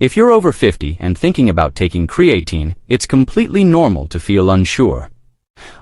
If you're over 50 and thinking about taking creatine, it's completely normal to feel unsure.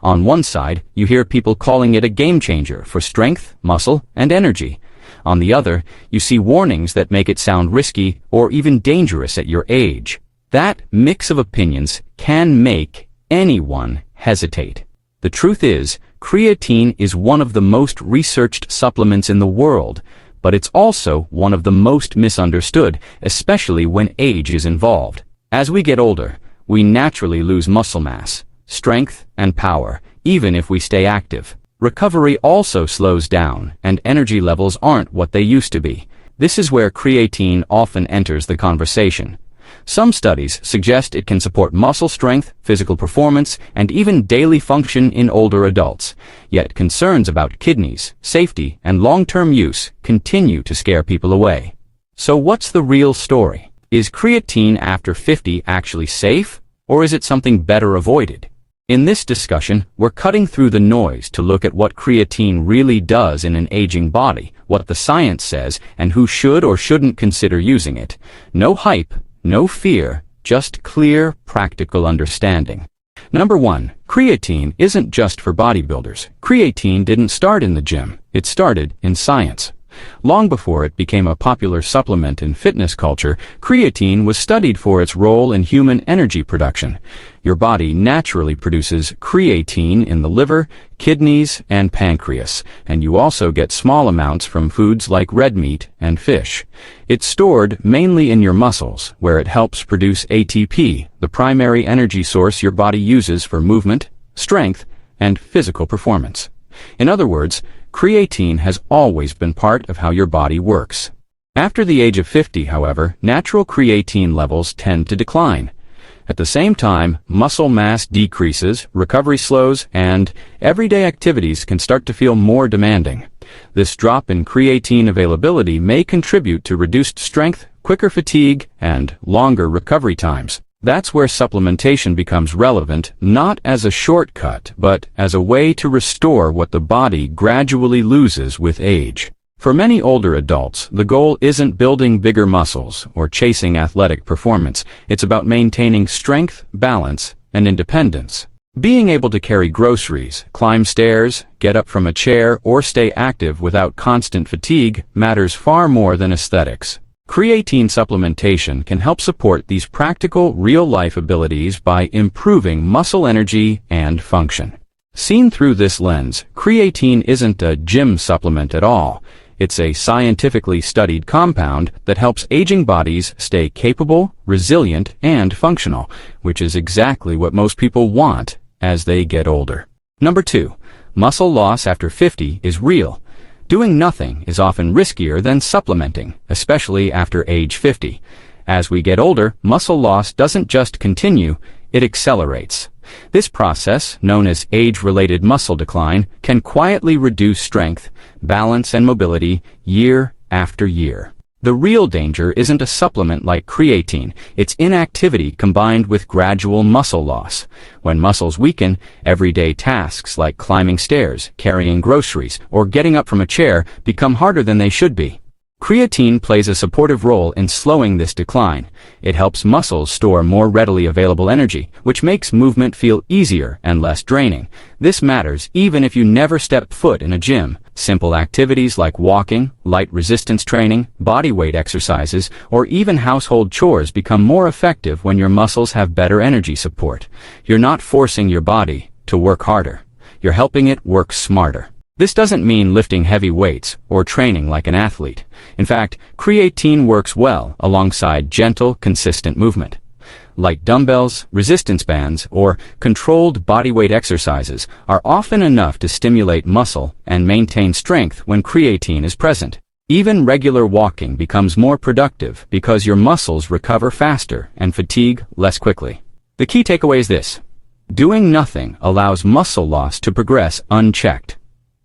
On one side, you hear people calling it a game changer for strength, muscle, and energy. On the other, you see warnings that make it sound risky or even dangerous at your age. That mix of opinions can make anyone hesitate. The truth is, creatine is one of the most researched supplements in the world, but it's also one of the most misunderstood, especially when age is involved. As we get older, we naturally lose muscle mass, strength, and power, even if we stay active. Recovery also slows down, and energy levels aren't what they used to be. This is where creatine often enters the conversation. Some studies suggest it can support muscle strength, physical performance, and even daily function in older adults. Yet concerns about kidneys, safety, and long-term use continue to scare people away. So what's the real story? Is creatine after 50 actually safe, or is it something better avoided? In this discussion, we're cutting through the noise to look at what creatine really does in an aging body, what the science says, and who should or shouldn't consider using it. No hype, no fear, just clear, practical understanding. Number 1. Creatine isn't just for bodybuilders. Creatine didn't start in the gym. It started in science. Long before it became a popular supplement in fitness culture, creatine was studied for its role in human energy production. Your body naturally produces creatine in the liver, kidneys, and pancreas, and you also get small amounts from foods like red meat and fish. It's stored mainly in your muscles, where it helps produce ATP, the primary energy source your body uses for movement, strength, and physical performance. In other words, creatine has always been part of how your body works. After the age of 50, however, natural creatine levels tend to decline. At the same time, muscle mass decreases, recovery slows, and everyday activities can start to feel more demanding. This drop in creatine availability may contribute to reduced strength, quicker fatigue, and longer recovery times. That's where supplementation becomes relevant, not as a shortcut, but as a way to restore what the body gradually loses with age. For many older adults, the goal isn't building bigger muscles or chasing athletic performance. It's about maintaining strength, balance, and independence. Being able to carry groceries, climb stairs, get up from a chair, or stay active without constant fatigue matters far more than aesthetics. Creatine supplementation can help support these practical, real-life abilities by improving muscle energy and function. Seen through this lens, creatine isn't a gym supplement at all. It's a scientifically studied compound that helps aging bodies stay capable, resilient, and functional, which is exactly what most people want as they get older. Number 2. Muscle loss after 50 is real. Doing nothing is often riskier than supplementing, especially after age 50. As we get older, muscle loss doesn't just continue, it accelerates. This process, known as age-related muscle decline, can quietly reduce strength, balance, and mobility year after year. The real danger isn't a supplement like creatine, it's inactivity combined with gradual muscle loss. When muscles weaken, everyday tasks like climbing stairs, carrying groceries, or getting up from a chair become harder than they should be. Creatine plays a supportive role in slowing this decline. It helps muscles store more readily available energy, which makes movement feel easier and less draining. This matters even if you never step foot in a gym. Simple activities like walking, light resistance training, bodyweight exercises, or even household chores become more effective when your muscles have better energy support. You're not forcing your body to work harder. You're helping it work smarter. This doesn't mean lifting heavy weights or training like an athlete. In fact, creatine works well alongside gentle, consistent movement. Light dumbbells, resistance bands, or controlled bodyweight exercises are often enough to stimulate muscle and maintain strength when creatine is present. Even regular walking becomes more productive because your muscles recover faster and fatigue less quickly. The key takeaway is this: doing nothing allows muscle loss to progress unchecked.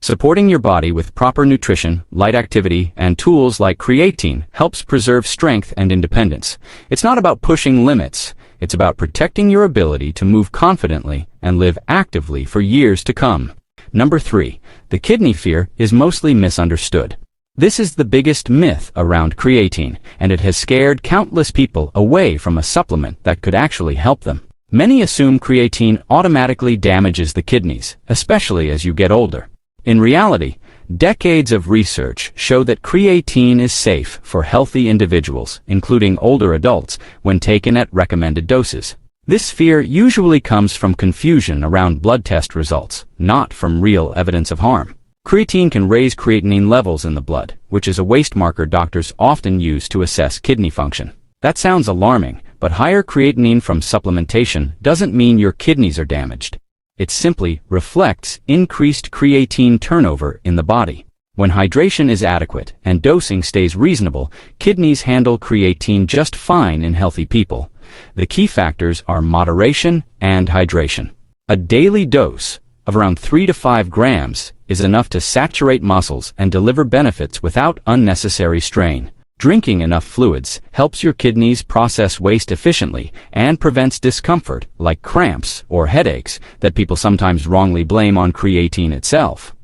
Supporting your body with proper nutrition, light activity, and tools like creatine helps preserve strength and independence. It's not about pushing limits. It's about protecting your ability to move confidently and live actively for years to come. Number 3. The kidney fear is mostly misunderstood. This is the biggest myth around creatine, and it has scared countless people away from a supplement that could actually help them. Many assume creatine automatically damages the kidneys, especially as you get older. In reality, decades of research show that creatine is safe for healthy individuals, including older adults, when taken at recommended doses. This fear usually comes from confusion around blood test results, not from real evidence of harm. Creatine can raise creatinine levels in the blood, which is a waste marker doctors often use to assess kidney function. That sounds alarming, but higher creatinine from supplementation doesn't mean your kidneys are damaged. It simply reflects increased creatine turnover in the body. When hydration is adequate and dosing stays reasonable, kidneys handle creatine just fine in healthy people. The key factors are moderation and hydration. A daily dose of around 3 to 5 grams is enough to saturate muscles and deliver benefits without unnecessary strain. Drinking enough fluids helps your kidneys process waste efficiently and prevents discomfort like cramps or headaches that people sometimes wrongly blame on creatine itself.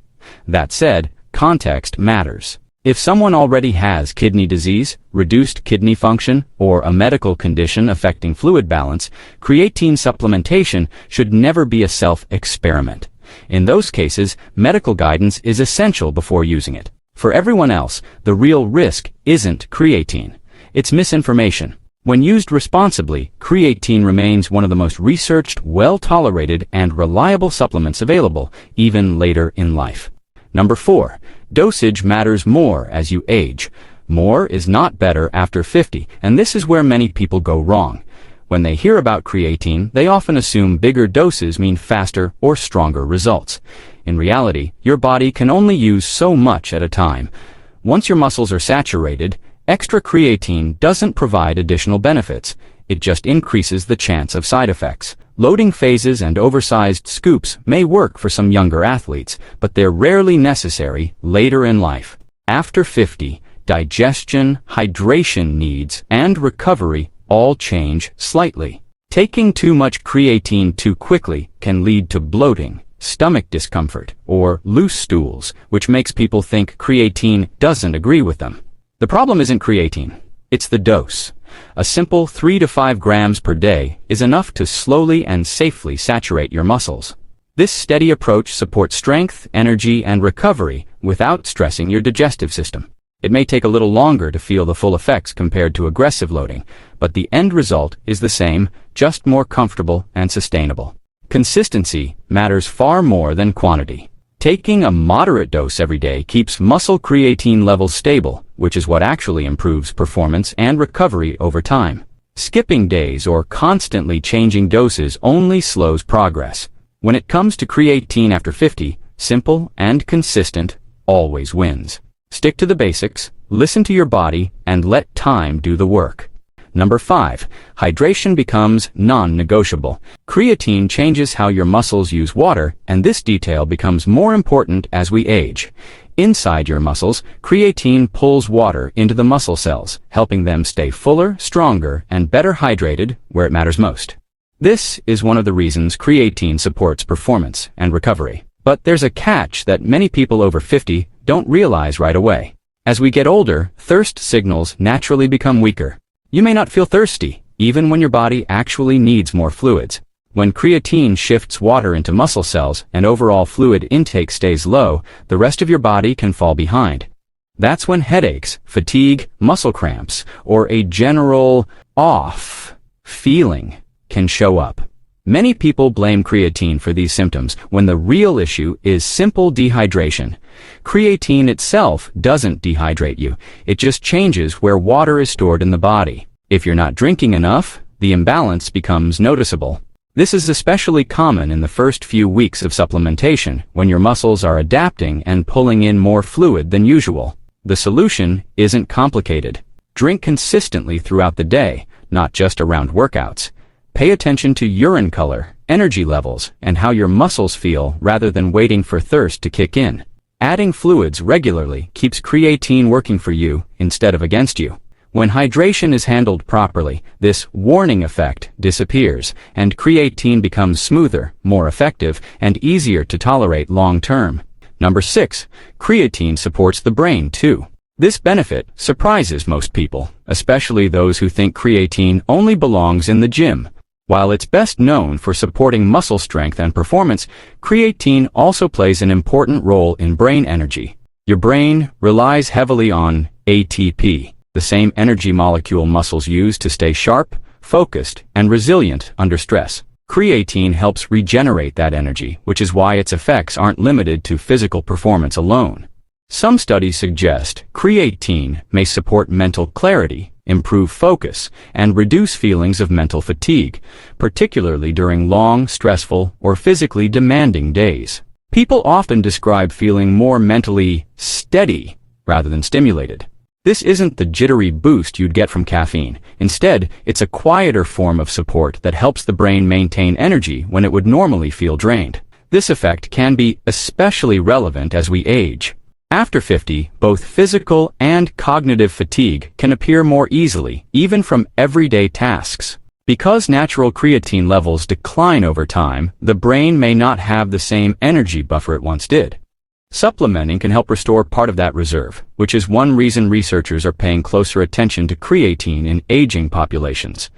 That said, context matters. If someone already has kidney disease, reduced kidney function, or a medical condition affecting fluid balance, creatine supplementation should never be a self-experiment. In those cases, medical guidance is essential before using it. For everyone else, the real risk isn't creatine. It's misinformation. When used responsibly, creatine remains one of the most researched, well-tolerated, and reliable supplements available, even later in life. Number 4. Dosage matters more as you age. More is not better after 50, and this is where many people go wrong. When they hear about creatine, they often assume bigger doses mean faster or stronger results. In reality, your body can only use so much at a time. Once your muscles are saturated, extra creatine doesn't provide additional benefits. It just increases the chance of side effects. Loading phases and oversized scoops may work for some younger athletes, but they're rarely necessary later in life. After 50, digestion, hydration needs, and recovery all change slightly. Taking too much creatine too quickly can lead to bloating, stomach discomfort, or loose stools, which makes people think creatine doesn't agree with them. The problem isn't creatine, it's the dose. A simple 3 to 5 grams per day is enough to slowly and safely saturate your muscles. This steady approach supports strength, energy, and recovery without stressing your digestive system. It may take a little longer to feel the full effects compared to aggressive loading, but the end result is the same, just more comfortable and sustainable. Consistency matters far more than quantity. Taking a moderate dose every day keeps muscle creatine levels stable, which is what actually improves performance and recovery over time. Skipping days or constantly changing doses only slows progress. When it comes to creatine after 50, simple and consistent always wins. Stick to the basics, listen to your body, and let time do the work. Number 5. Hydration becomes non-negotiable. Creatine changes how your muscles use water, and this detail becomes more important as we age. Inside your muscles, creatine pulls water into the muscle cells, helping them stay fuller, stronger, and better hydrated where it matters most. This is one of the reasons creatine supports performance and recovery. But there's a catch that many people over 50 don't realize right away. As we get older, thirst signals naturally become weaker. You may not feel thirsty, even when your body actually needs more fluids. When creatine shifts water into muscle cells and overall fluid intake stays low, the rest of your body can fall behind. That's when headaches, fatigue, muscle cramps, or a general off feeling can show up. Many people blame creatine for these symptoms when the real issue is simple dehydration. Creatine itself doesn't dehydrate you, it just changes where water is stored in the body. If you're not drinking enough, the imbalance becomes noticeable. This is especially common in the first few weeks of supplementation, when your muscles are adapting and pulling in more fluid than usual. The solution isn't complicated. Drink consistently throughout the day, not just around workouts. Pay attention to urine color, energy levels, and how your muscles feel rather than waiting for thirst to kick in. Adding fluids regularly keeps creatine working for you instead of against you. When hydration is handled properly, this warning effect disappears, and creatine becomes smoother, more effective, and easier to tolerate long term. Number 6. Creatine supports the brain too. This benefit surprises most people, especially those who think creatine only belongs in the gym. While it's best known for supporting muscle strength and performance, creatine also plays an important role in brain energy. Your brain relies heavily on ATP, the same energy molecule muscles use to stay sharp, focused, and resilient under stress. Creatine helps regenerate that energy, which is why its effects aren't limited to physical performance alone. Some studies suggest creatine may support mental clarity, improve focus, and reduce feelings of mental fatigue, particularly during long, stressful, or physically demanding days. People often describe feeling more mentally steady rather than stimulated. This isn't the jittery boost you'd get from caffeine. Instead, it's a quieter form of support that helps the brain maintain energy when it would normally feel drained. This effect can be especially relevant as we age. After 50, both physical and cognitive fatigue can appear more easily, even from everyday tasks. Because natural creatine levels decline over time, the brain may not have the same energy buffer it once did. Supplementing can help restore part of that reserve, which is one reason researchers are paying closer attention to creatine in aging populations.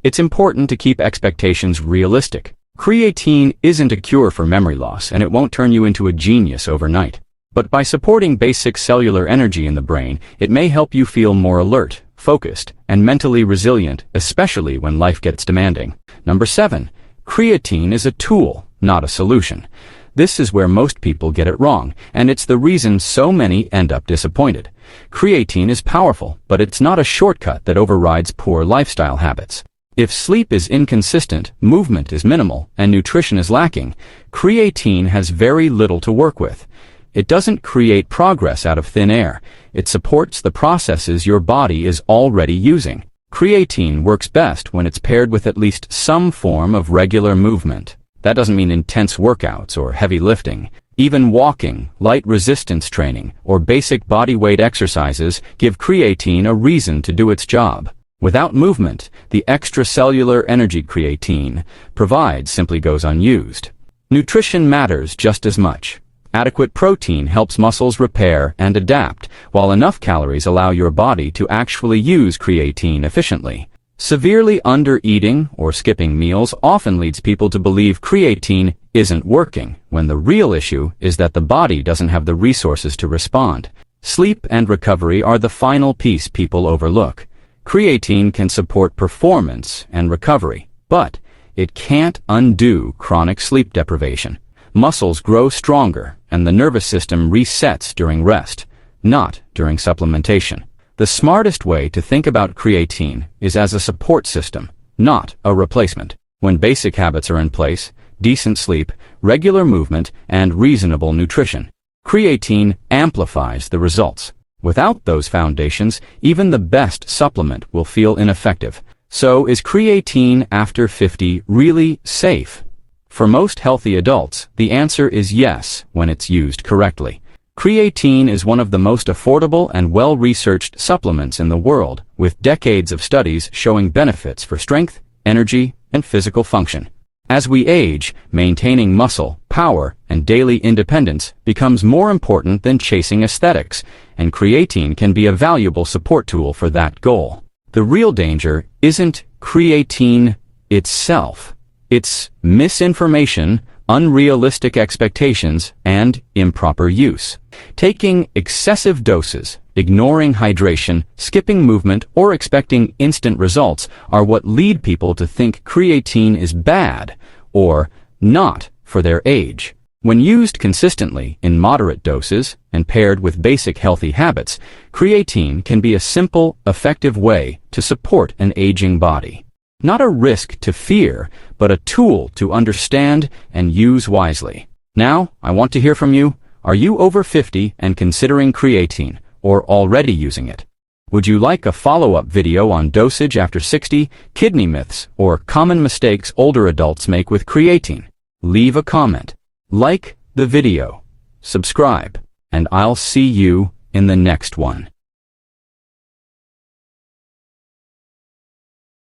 It's important to keep expectations realistic. Creatine isn't a cure for memory loss, and it won't turn you into a genius overnight. But by supporting basic cellular energy in the brain, it may help you feel more alert, focused, and mentally resilient, especially when life gets demanding. Number 7. Creatine is a tool, not a solution. This is where most people get it wrong, and it's the reason so many end up disappointed. Creatine is powerful, but it's not a shortcut that overrides poor lifestyle habits. If sleep is inconsistent, movement is minimal, and nutrition is lacking, creatine has very little to work with. It doesn't create progress out of thin air. It supports the processes your body is already using. Creatine works best when it's paired with at least some form of regular movement. That doesn't mean intense workouts or heavy lifting. Even walking, light resistance training, or basic body weight exercises give creatine a reason to do its job. Without movement, the extracellular energy creatine provides simply goes unused. Nutrition matters just as much. Adequate protein helps muscles repair and adapt, while enough calories allow your body to actually use creatine efficiently. Severely under-eating or skipping meals often leads people to believe creatine isn't working, when the real issue is that the body doesn't have the resources to respond. Sleep and recovery are the final piece people overlook. Creatine can support performance and recovery, but it can't undo chronic sleep deprivation. Muscles grow stronger, and the nervous system resets during rest, not during supplementation. The smartest way to think about creatine is as a support system, not a replacement. When basic habits are in place, decent sleep, regular movement, and reasonable nutrition, creatine amplifies the results. Without those foundations, even the best supplement will feel ineffective. So is creatine after 50 really safe? For most healthy adults, the answer is yes when it's used correctly. Creatine is one of the most affordable and well-researched supplements in the world, with decades of studies showing benefits for strength, energy, and physical function. As we age, maintaining muscle, power, and daily independence becomes more important than chasing aesthetics, and creatine can be a valuable support tool for that goal. The real danger isn't creatine itself. It's misinformation, unrealistic expectations, and improper use. Taking excessive doses, ignoring hydration, skipping movement, or expecting instant results are what lead people to think creatine is bad or not for their age. When used consistently in moderate doses and paired with basic healthy habits, creatine can be a simple, effective way to support an aging body. Not a risk to fear, but a tool to understand and use wisely. Now, I want to hear from you. Are you over 50 and considering creatine, or already using it? Would you like a follow-up video on dosage after 60, kidney myths, or common mistakes older adults make with creatine? Leave a comment, like the video, subscribe, and I'll see you in the next one.